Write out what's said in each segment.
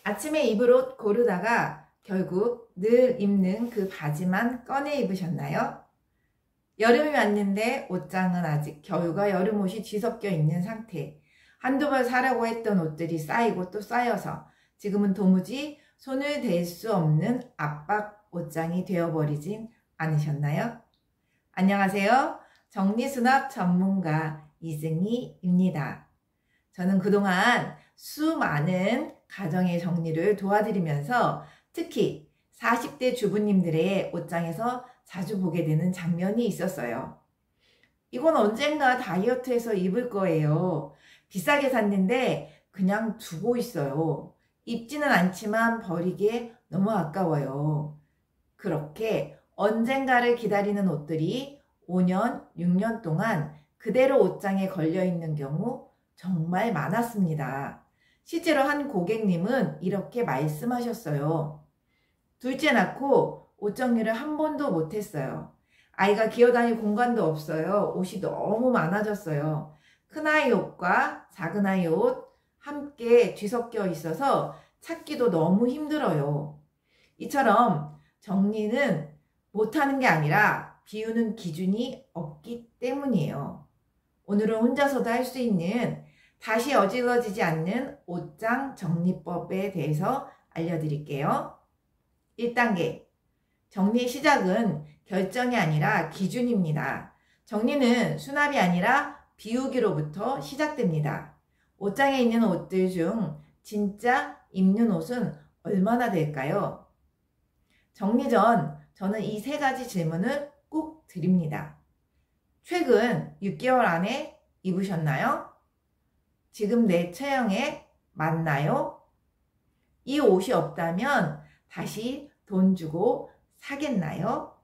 아침에 입을 옷 고르다가 결국 늘 입는 그 바지만 꺼내 입으셨나요? 여름이 왔는데 옷장은 아직 겨울과 여름 옷이 뒤섞여 있는 상태. 한두 벌 사려고 했던 옷들이 쌓이고 또 쌓여서 지금은 도무지 손을 댈 수 없는 압박 옷장이 되어버리진 않으셨나요? 안녕하세요. 정리수납 전문가 이승희입니다. 저는 그동안 수많은 가정의 정리를 도와드리면서 특히 40대 주부님들의 옷장에서 자주 보게 되는 장면이 있었어요. 이건 언젠가 다이어트해서 입을 거예요. 비싸게 샀는데 그냥 두고 있어요. 입지는 않지만 버리기에 너무 아까워요. 그렇게 언젠가를 기다리는 옷들이 5년, 6년 동안 그대로 옷장에 걸려 있는 경우 정말 많았습니다. 실제로 한 고객님은 이렇게 말씀하셨어요. 둘째 낳고 옷 정리를 한 번도 못했어요. 아이가 기어다닐 공간도 없어요. 옷이 너무 많아졌어요. 큰아이 옷과 작은아이 옷 함께 뒤섞여 있어서 찾기도 너무 힘들어요. 이처럼 정리는 못하는 게 아니라 비우는 기준이 없기 때문이에요. 오늘은 혼자서도 할 수 있는 다시 어질러지지 않는 옷장 정리법에 대해서 알려드릴게요. 1단계, 정리의 시작은 결정이 아니라 기준입니다. 정리는 수납이 아니라 비우기로부터 시작됩니다. 옷장에 있는 옷들 중 진짜 입는 옷은 얼마나 될까요? 정리 전 저는 이 세 가지 질문을 꼭 드립니다. 최근 6개월 안에 입으셨나요? 지금 내 체형에 맞나요? 이 옷이 없다면 다시 돈 주고 사겠나요?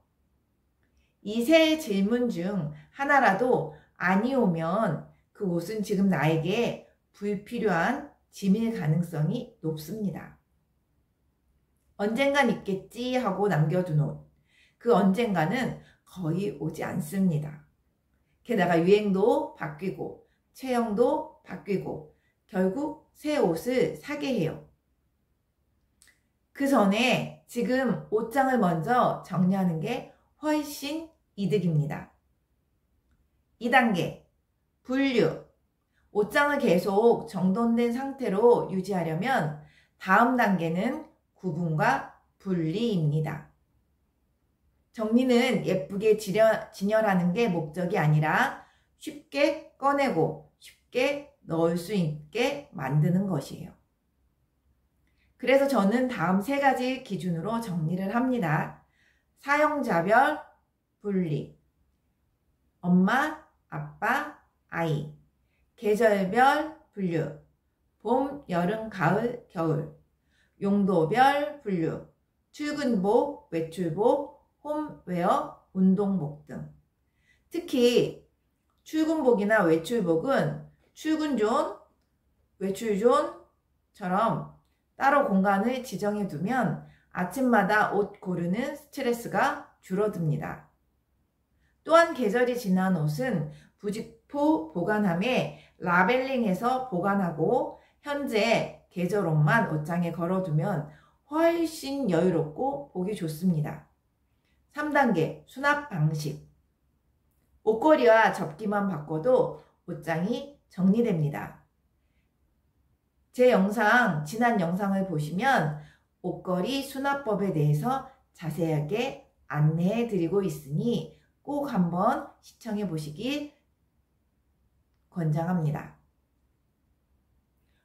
이 세 질문 중 하나라도 아니 오면 그 옷은 지금 나에게 불필요한 짐일 가능성이 높습니다. 언젠간 입겠지 하고 남겨둔 옷, 그 언젠가는 거의 오지 않습니다. 게다가 유행도 바뀌고 체형도 바뀌고 결국 새 옷을 사게 해요. 그 전에 지금 옷장을 먼저 정리하는 게 훨씬 이득입니다. 2단계, 분류. 옷장을 계속 정돈된 상태로 유지하려면 다음 단계는 구분과 분리입니다. 정리는 예쁘게 진열하는 게 목적이 아니라 쉽게 꺼내고 쉽게 넣을 수 있게 만드는 것이에요. 그래서 저는 다음 세 가지 기준으로 정리를 합니다. 사용자별 분리, 엄마, 아빠, 아이, 계절별 분류, 봄, 여름, 가을, 겨울, 용도별 분류, 출근복, 외출복, 홈웨어, 운동복 등. 특히 출근복이나 외출복은 출근존, 외출존처럼 따로 공간을 지정해 두면 아침마다 옷 고르는 스트레스가 줄어듭니다. 또한 계절이 지난 옷은 부직포 보관함에 라벨링해서 보관하고 현재 계절 옷만 옷장에 걸어두면 훨씬 여유롭고 보기 좋습니다. 3단계, 수납 방식. 옷걸이와 접기만 바꿔도 옷장이 정리됩니다. 제 지난 영상을 보시면 옷걸이 수납법에 대해서 자세하게 안내해 드리고 있으니 꼭 한번 시청해 보시길 권장합니다.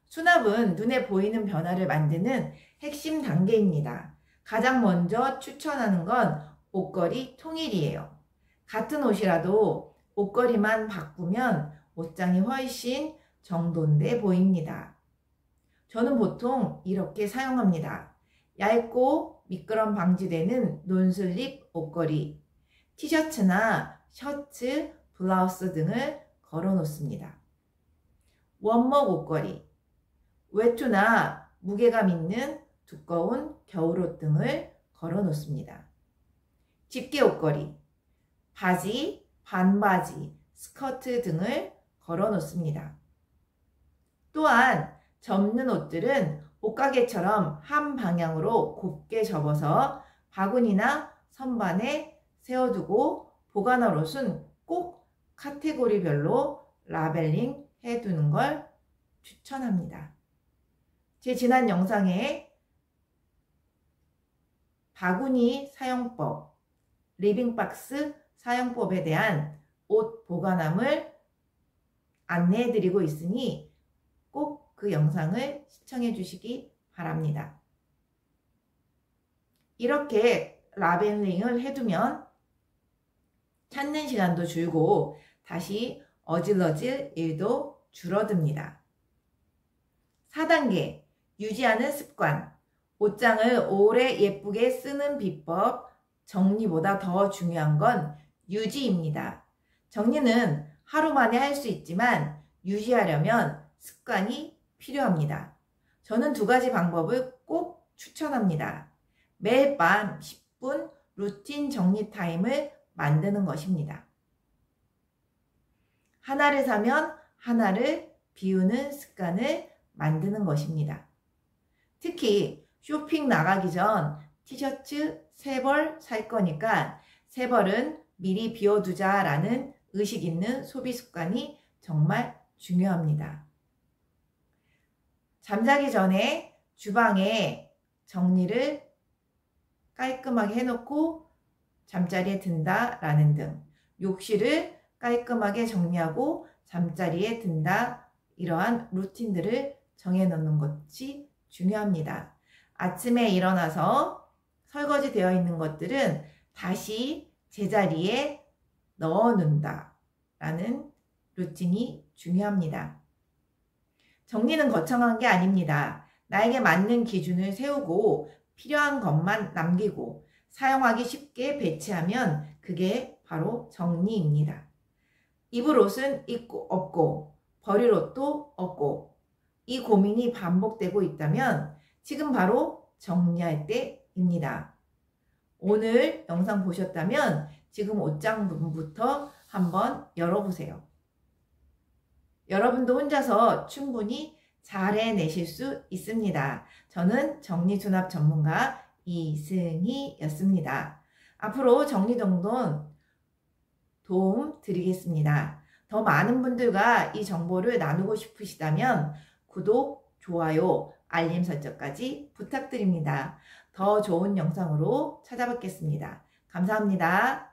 수납은 눈에 보이는 변화를 만드는 핵심 단계입니다. 가장 먼저 추천하는 건 옷걸이 통일이에요. 같은 옷이라도 옷걸이만 바꾸면 옷장이 훨씬 정돈돼 보입니다. 저는 보통 이렇게 사용합니다. 얇고 미끄럼 방지되는 논슬립 옷걸이, 티셔츠나 셔츠, 블라우스 등을 걸어 놓습니다. 원목 옷걸이, 외투나 무게감 있는 두꺼운 겨울옷 등을 걸어 놓습니다. 집게 옷걸이, 바지, 반바지, 스커트 등을 걸어 놓습니다. 또한 접는 옷들은 옷가게처럼 한 방향으로 곱게 접어서 바구니나 선반에 세워두고 보관할 옷은 꼭 카테고리별로 라벨링 해두는 걸 추천합니다. 제 지난 영상에 바구니 사용법, 리빙박스 사용법에 대한 옷 보관함을 안내해 드리고 있으니 꼭 그 영상을 시청해 주시기 바랍니다. 이렇게 라벨링을 해두면 찾는 시간도 줄고 다시 어질러질 일도 줄어듭니다. 4단계, 유지하는 습관. 옷장을 오래 예쁘게 쓰는 비법. 정리보다 더 중요한 건 유지입니다. 정리는 하루 만에 할 수 있지만 유지하려면 습관이 필요합니다. 저는 2가지 방법을 꼭 추천합니다. 매일 밤 10분 루틴 정리 타임을 만드는 것입니다. 하나를 사면 하나를 비우는 습관을 만드는 것입니다. 특히 쇼핑 나가기 전 티셔츠 3벌 살 거니까 3벌은 미리 비워두자 라는 의식 있는 소비 습관이 정말 중요합니다. 잠자기 전에 주방에 정리를 깔끔하게 해놓고 잠자리에 든다 라는 등, 욕실을 깔끔하게 정리하고 잠자리에 든다, 이러한 루틴들을 정해놓는 것이 중요합니다. 아침에 일어나서 설거지 되어 있는 것들은 다시 제자리에 넣어 놓는다 라는 루틴이 중요합니다. 정리는 거창한 게 아닙니다. 나에게 맞는 기준을 세우고 필요한 것만 남기고 사용하기 쉽게 배치하면 그게 바로 정리입니다. 입을 옷은 입고 없고 버릴 옷도 없고 이 고민이 반복되고 있다면 지금 바로 정리할 때입니다. 오늘 영상 보셨다면 지금 옷장 문부터 한번 열어보세요. 여러분도 혼자서 충분히 잘 해내실 수 있습니다. 저는 정리수납 전문가 이승희였습니다. 앞으로 정리정돈 도움 드리겠습니다. 더 많은 분들과 이 정보를 나누고 싶으시다면 구독, 좋아요, 알림 설정까지 부탁드립니다. 더 좋은 영상으로 찾아뵙겠습니다. 감사합니다.